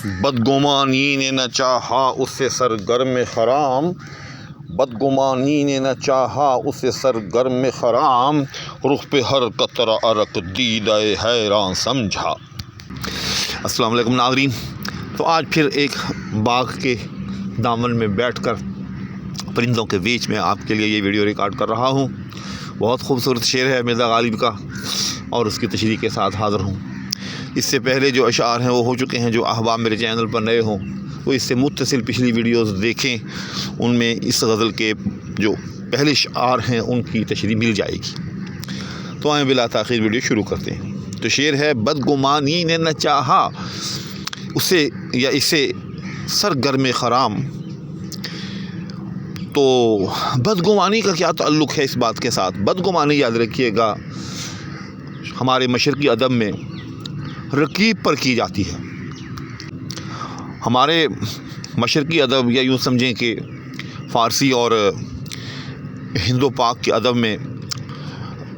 بدگمانی نے نہ چاہا اسے سرگرم خرام، بدگمانی نے نہ چاہا اسے سرگرم خرام، رخ پہ ہر قطرہ عرق دیدہ حیران سمجھا۔ السلام علیکم ناظرین، تو آج پھر ایک باغ کے دامن میں بیٹھ کر پرندوں کے بیچ میں آپ کے لیے یہ ویڈیو ریکارڈ کر رہا ہوں۔ بہت خوبصورت شعر ہے مرزا غالب کا اور اس کی تشریح کے ساتھ حاضر ہوں۔ اس سے پہلے جو اشعار ہیں وہ ہو چکے ہیں، جو احباب میرے چینل پر نئے ہوں وہ اس سے متصل پچھلی ویڈیوز دیکھیں، ان میں اس غزل کے جو پہلے اشعار ہیں ان کی تشریح مل جائے گی۔ تو آئیں بلا تاخیر ویڈیو شروع کرتے ہیں۔ تو شعر ہے، بدگمانی نے نہ چاہا اسے یا اسے سرگرم خرام۔ تو بدگمانی کا کیا تعلق ہے اس بات کے ساتھ؟ بدگمانی یاد رکھیے گا ہمارے مشرقی ادب میں رکیب پر کی جاتی ہے۔ ہمارے مشرقی ادب یا یوں سمجھیں کہ فارسی اور ہند و پاک کے ادب میں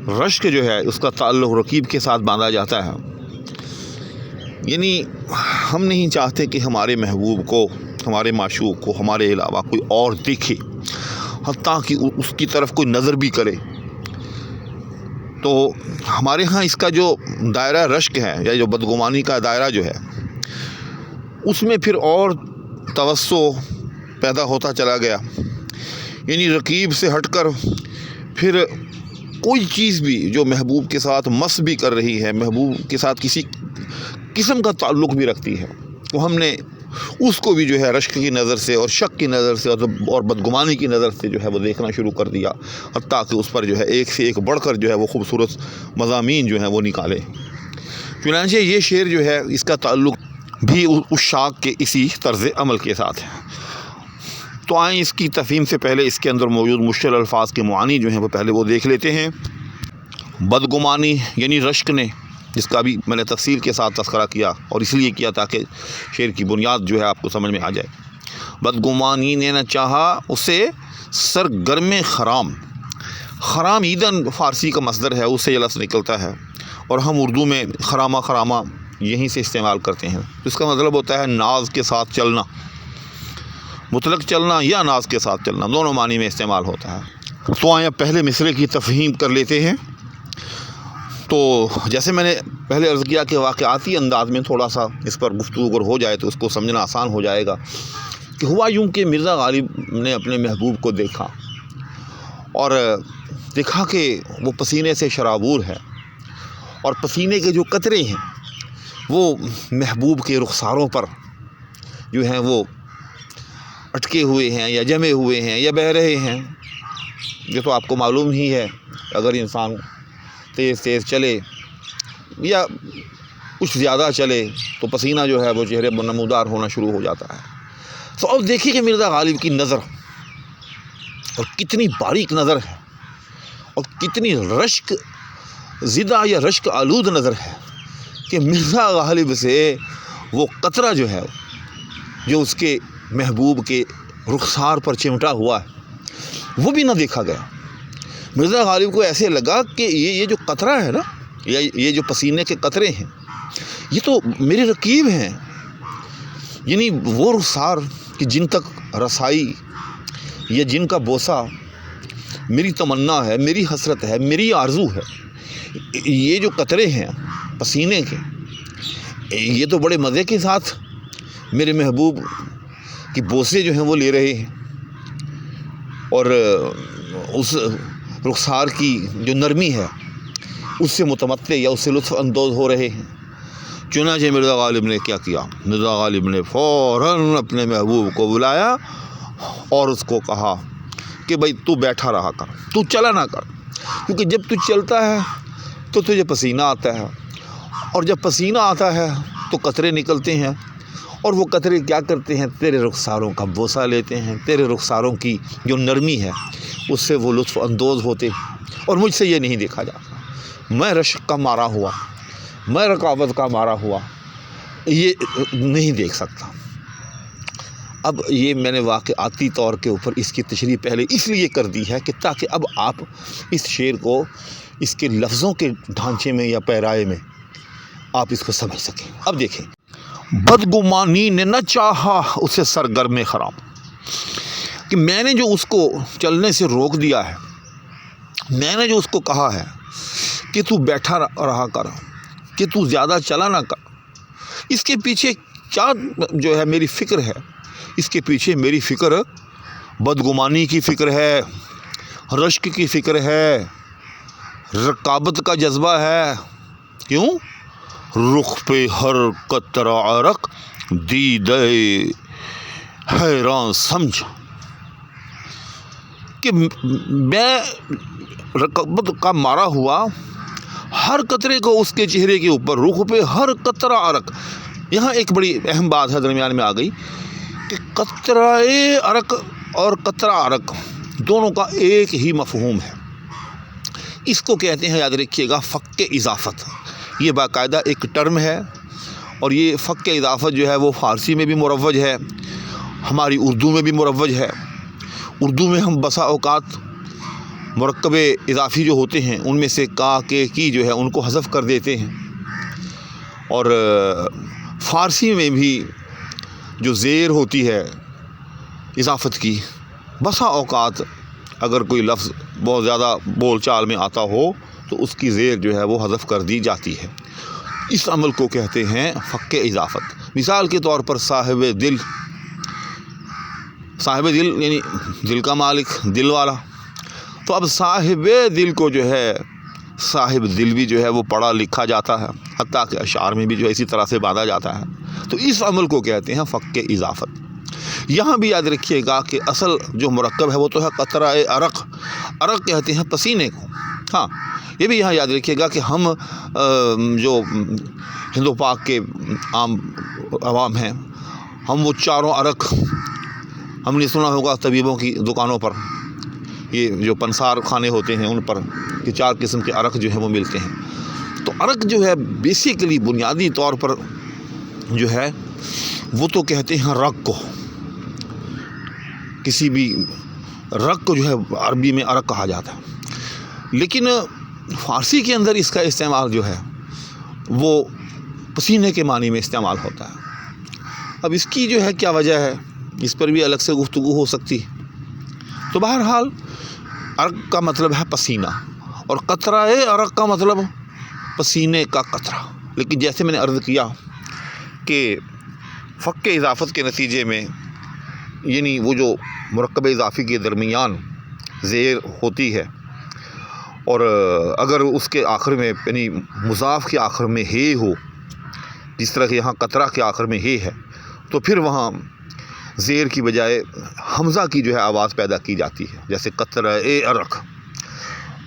رشک جو ہے اس کا تعلق رکیب کے ساتھ باندھا جاتا ہے۔ یعنی ہم نہیں چاہتے کہ ہمارے محبوب کو، ہمارے معشوق کو ہمارے علاوہ کوئی اور دیکھے، حتیٰ کہ اس کی طرف کوئی نظر بھی کرے۔ تو ہمارے ہاں اس کا جو دائرہ رشک ہے یا جو بدگمانی کا دائرہ جو ہے اس میں پھر اور توسع پیدا ہوتا چلا گیا۔ یعنی رکیب سے ہٹ کر پھر کوئی چیز بھی جو محبوب کے ساتھ مس بھی کر رہی ہے، محبوب کے ساتھ کسی قسم کا تعلق بھی رکھتی ہے، تو ہم نے اس کو بھی جو ہے رشک کی نظر سے اور شک کی نظر سے اور بدگمانی کی نظر سے جو ہے وہ دیکھنا شروع کر دیا، حتیٰ کہ اس پر جو ہے ایک سے ایک بڑھ کر جو ہے وہ خوبصورت مضامین جو ہیں وہ نکالے۔ چنانچہ یہ شعر جو ہے اس کا تعلق بھی اس شاخ کے اسی طرز عمل کے ساتھ ہے۔ تو آئیں اس کی تفہیم سے پہلے اس کے اندر موجود مشکل الفاظ کے معانی جو ہیں وہ پہلے وہ دیکھ لیتے ہیں۔ بدگمانی یعنی رشک نے، جس کا بھی میں نے تفصیل کے ساتھ تذکرہ کیا اور اس لیے کیا تاکہ شعر کی بنیاد جو ہے آپ کو سمجھ میں آ جائے۔ بدگمانی نے نہ چاہا اسے سرگرم خرام۔ خرام ایدن فارسی کا مصدر ہے، اس سے یہ لفظ نکلتا ہے اور ہم اردو میں خرامہ خرامہ یہیں سے استعمال کرتے ہیں۔ اس کا مطلب ہوتا ہے ناز کے ساتھ چلنا، مطلق چلنا یا ناز کے ساتھ چلنا، دونوں معنی میں استعمال ہوتا ہے۔ تو آئیں پہلے مصرعے کی تفہیم کر لیتے ہیں۔ تو جیسے میں نے پہلے عرض کیا کہ واقعاتی انداز میں تھوڑا سا اس پر گفتگو اگر ہو جائے تو اس کو سمجھنا آسان ہو جائے گا کہ ہوا یوں کہ مرزا غالب نے اپنے محبوب کو دیکھا اور دیکھا کہ وہ پسینے سے شرابور ہے اور پسینے کے جو قطرے ہیں وہ محبوب کے رخساروں پر جو ہیں وہ اٹکے ہوئے ہیں یا جمے ہوئے ہیں یا بہہ رہے ہیں۔ یہ تو آپ کو معلوم ہی ہے، اگر انسان تیز تیز چلے یا کچھ زیادہ چلے تو پسینہ جو ہے وہ چہرے پر نمودار ہونا شروع ہو جاتا ہے۔ تو اب دیکھیے کہ مرزا غالب کی نظر اور کتنی باریک نظر ہے اور کتنی رشک زدہ یا رشک آلود نظر ہے کہ مرزا غالب سے وہ قطرہ جو ہے جو اس کے محبوب کے رخسار پر چمٹا ہوا ہے وہ بھی نہ دیکھا گیا۔ مرزا غالب کو ایسے لگا کہ یہ جو قطرہ ہے نا، یا یہ جو پسینے کے قطرے ہیں یہ تو میرے رقیب ہیں، یعنی وہ رخسار کہ جن تک رسائی یا جن کا بوسہ میری تمنا ہے، میری حسرت ہے، میری آرزو ہے، یہ جو قطرے ہیں پسینے کے یہ تو بڑے مزے کے ساتھ میرے محبوب کی بوسے جو ہیں وہ لے رہے ہیں اور اس رخسار کی جو نرمی ہے اس سے متمتع یا اس سے لطف اندوز ہو رہے ہیں۔ چنانچہ مرزا غالب نے کیا کیا؟ مرزا غالب نے فوراً اپنے محبوب کو بلایا اور اس کو کہا کہ بھائی تو بیٹھا رہا کر، تو چلا نہ کر، کیونکہ جب تو چلتا ہے تو تجھے پسینہ آتا ہے اور جب پسینہ آتا ہے تو قطرے نکلتے ہیں اور وہ قطرے کیا کرتے ہیں؟ تیرے رخساروں کا بوسہ لیتے ہیں، تیرے رخساروں کی جو نرمی ہے اس سے وہ لطف اندوز ہوتے اور مجھ سے یہ نہیں دیکھا جاتا۔ میں رشک کا مارا ہوا، میں رقابت کا مارا ہوا یہ نہیں دیکھ سکتا۔ اب یہ میں نے واقعاتی طور کے اوپر اس کی تشریح پہلے اس لیے کر دی ہے کہ تاکہ اب آپ اس شعر کو اس کے لفظوں کے ڈھانچے میں یا پیرائے میں آپ اس کو سمجھ سکیں۔ اب دیکھیں، بدگمانی نے نہ چاہا اسے سرگرم خرام، کہ میں نے جو اس کو چلنے سے روک دیا ہے، میں نے جو اس کو کہا ہے کہ تو بیٹھا رہا کر، کہ تو زیادہ چلا نہ کر، اس کے پیچھے کیا جو ہے میری فکر ہے؟ اس کے پیچھے میری فکر بدگمانی کی فکر ہے، رشک کی فکر ہے، رقابت کا جذبہ ہے۔ کیوں؟ رخ پہ ہر قطرہ عرق دیدہ حیران سمجھ، کہ میں رقابت کا مارا ہوا ہر قطرے کو اس کے چہرے کے اوپر، رخ پہ ہر قطرہ عرق۔ یہاں ایک بڑی اہم بات ہے درمیان میں آ گئی کہ قطرہ عرق اور قطرہ عرق دونوں کا ایک ہی مفہوم ہے۔ اس کو کہتے ہیں، یاد رکھیے گا، فق اضافت۔ یہ باقاعدہ ایک ٹرم ہے، اور یہ فق اضافت جو ہے وہ فارسی میں بھی مروج ہے، ہماری اردو میں بھی مروج ہے۔ اردو میں ہم بسا اوقات مرکب اضافی جو ہوتے ہیں ان میں سے کا، کے، کی جو ہے ان کو حذف کر دیتے ہیں، اور فارسی میں بھی جو زیر ہوتی ہے اضافت کی، بسا اوقات اگر کوئی لفظ بہت زیادہ بول چال میں آتا ہو تو اس کی زیر جو ہے وہ حذف کر دی جاتی ہے۔ اس عمل کو کہتے ہیں فق اضافت۔ مثال کے طور پر صاحب دل، صاحب دل یعنی دل کا مالک، دل والا۔ تو اب صاحب دل کو جو ہے صاحب دل بھی جو ہے وہ پڑھا لکھا جاتا ہے، حتیٰ کہ اشعار میں بھی جو ہے اسی طرح سے باندھا جاتا ہے۔ تو اس عمل کو کہتے ہیں فق اضافت۔ یہاں بھی یاد رکھیے گا کہ اصل جو مرکب ہے وہ تو ہے قطرہ عرق۔ عرق کہتے ہیں پسینے کو۔ ہاں، یہ بھی یہاں یاد رکھیے گا کہ ہم جو ہند و پاک کے عام عوام ہیں، ہم وہ چاروں عرق، ہم نے سنا ہوگا طبیبوں کی دکانوں پر، یہ جو پنسار خانے ہوتے ہیں ان پر، کہ 4 قسم کے عرق جو ہیں وہ ملتے ہیں۔ تو عرق جو ہے بیسیکلی بنیادی طور پر جو ہے وہ تو کہتے ہیں رگ کو، کسی بھی رگ کو جو ہے عربی میں عرق کہا جاتا ہے، لیکن فارسی کے اندر اس کا استعمال جو ہے وہ پسینے کے معنی میں استعمال ہوتا ہے۔ اب اس کی جو ہے کیا وجہ ہے، اس پر بھی الگ سے گفتگو ہو سکتی ہے۔ تو بہرحال عرق کا مطلب ہے پسینہ، اور قطرہ عرق کا مطلب پسینے کا قطرہ۔ لیکن جیسے میں نے عرض کیا کہ فق اضافت کے نتیجے میں، یعنی وہ جو مرکب اضافی کے درمیان زیر ہوتی ہے، اور اگر اس کے آخر میں یعنی مضاف کے آخر میں ہے ہو، جس طرح کہ یہاں قطرہ کے آخر میں ہے، تو پھر وہاں زیر کی بجائے حمزہ کی جو ہے آواز پیدا کی جاتی ہے، جیسے قطرہ عرق۔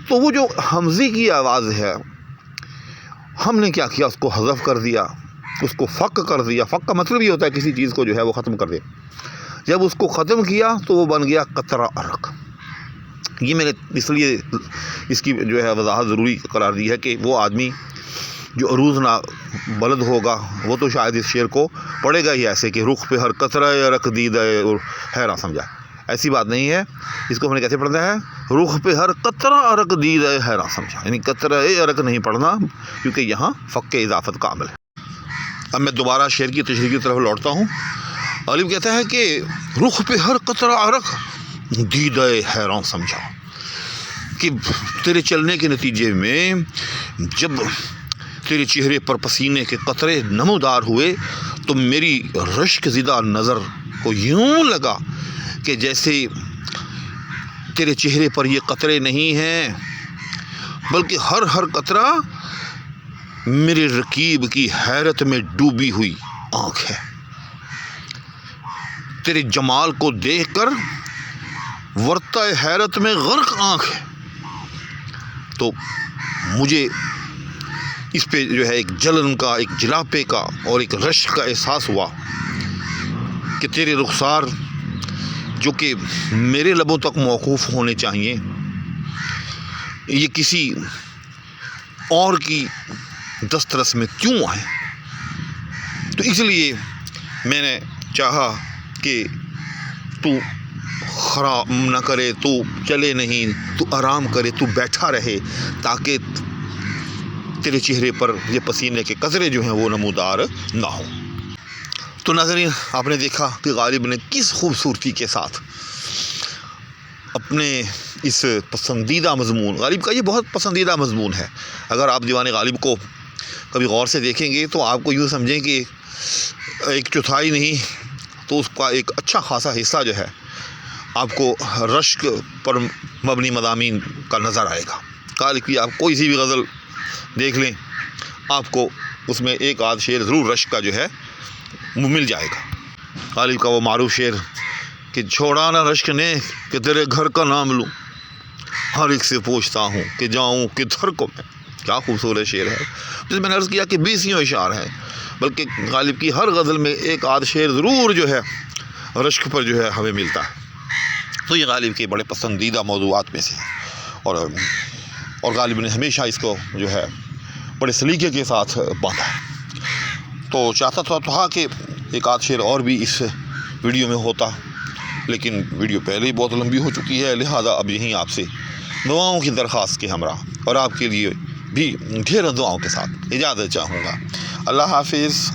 تو وہ جو حمزے کی آواز ہے، ہم نے کیا کیا، اس کو حذف کر دیا، اس کو فق کر دیا۔ فق کا مطلب یہ ہوتا ہے کسی چیز کو جو ہے وہ ختم کر دے۔ جب اس کو ختم کیا تو وہ بن گیا قطرہ عرق۔ یہ میں نے اس لیے اس کی جو ہے وضاحت ضروری قرار دی ہے کہ وہ آدمی جو عروض نہ بلد ہوگا وہ تو شاید اس شعر کو پڑھے گا ہی ایسے کہ رخ پہ ہر قطرہ عرق دیدہ حیران سمجھا۔ ایسی بات نہیں ہے۔ اس کو ہم نے کیسے پڑھنا ہے؟ رخ پہ ہر قطرہ عرق دیدہ حیران سمجھا، یعنی قطرہ عرق نہیں پڑھنا، کیونکہ یہاں فق اضافت کا عمل ہے۔ اب میں دوبارہ شعر کی تشریح کی طرف لوٹتا ہوں۔ غالب کہتا ہے کہ رخ پہ ہر قطرہ عرق دیدہ حیران سمجھا، کہ تیرے چلنے کے نتیجے میں جب تیرے چہرے پر پسینے کے قطرے نمودار ہوئے تو میری رشک زدہ نظر کو یوں لگا کہ جیسے تیرے چہرے پر یہ قطرے نہیں ہیں، بلکہ ہر قطرہ میرے رقیب کی حیرت میں ڈوبی ہوئی آنکھ ہے۔ تیرے جمال کو دیکھ کر ورطہ حیرت میں غرق آنکھ ہے۔ تو مجھے اس پہ جو ہے ایک جلن کا، ایک جلاپے کا اور ایک رشک کا احساس ہوا کہ تیرے رخسار جو کہ میرے لبوں تک موقوف ہونے چاہیے، یہ کسی اور کی دسترس میں کیوں آئے۔ تو اس لیے میں نے چاہا کہ تو خراب نہ کرے، تو چلے نہیں، تو آرام کرے، تو بیٹھا رہے، تاکہ تیرے چہرے پر یہ پسینے کے قطرے جو ہیں وہ نمودار نہ ہوں۔ تو ناظرین آپ نے دیکھا کہ غالب نے کس خوبصورتی کے ساتھ اپنے اس پسندیدہ مضمون، غالب کا یہ بہت پسندیدہ مضمون ہے، اگر آپ دیوان غالب کو کبھی غور سے دیکھیں گے تو آپ کو یوں سمجھیں کہ ایک چوتھائی نہیں تو اس کا ایک اچھا خاصا حصہ جو ہے آپ کو رشک پر مبنی مضامین کا نظر آئے گا۔ غالب کی آپ کوئی سی بھی غزل دیکھ لیں آپ کو اس میں ایک آدھ شعر ضرور رشک کا جو ہے وہ مل جائے گا۔ غالب کا وہ معروف شعر کہ چھوڑا نہ رشک نے کہ تیرے گھر کا نام لوں، ہر ایک سے پوچھتا ہوں کہ جاؤں کدھر کو میں۔ کیا خوبصورت شعر ہے، جس میں نے عرض کیا کہ 20 اشعار ہیں، بلکہ غالب کی ہر غزل میں ایک آدھ شعر ضرور جو ہے رشک پر جو ہے ہمیں ملتا ہے۔ تو یہ غالب کے بڑے پسندیدہ موضوعات میں سے ہے، اور غالب نے ہمیشہ اس کو جو ہے بڑے سلیقے کے ساتھ باندھا ہے۔ تو چاہتا تھا کہ ایک آدھ شعر اور بھی اس ویڈیو میں ہوتا، لیکن ویڈیو پہلے ہی بہت لمبی ہو چکی ہے، لہذا اب یہیں آپ سے دعاؤں کی درخواست کے ہمراہ اور آپ کے لیے بھی ڈھیر دعاؤں کے ساتھ اجازت چاہوں گا۔ اللہ حافظ۔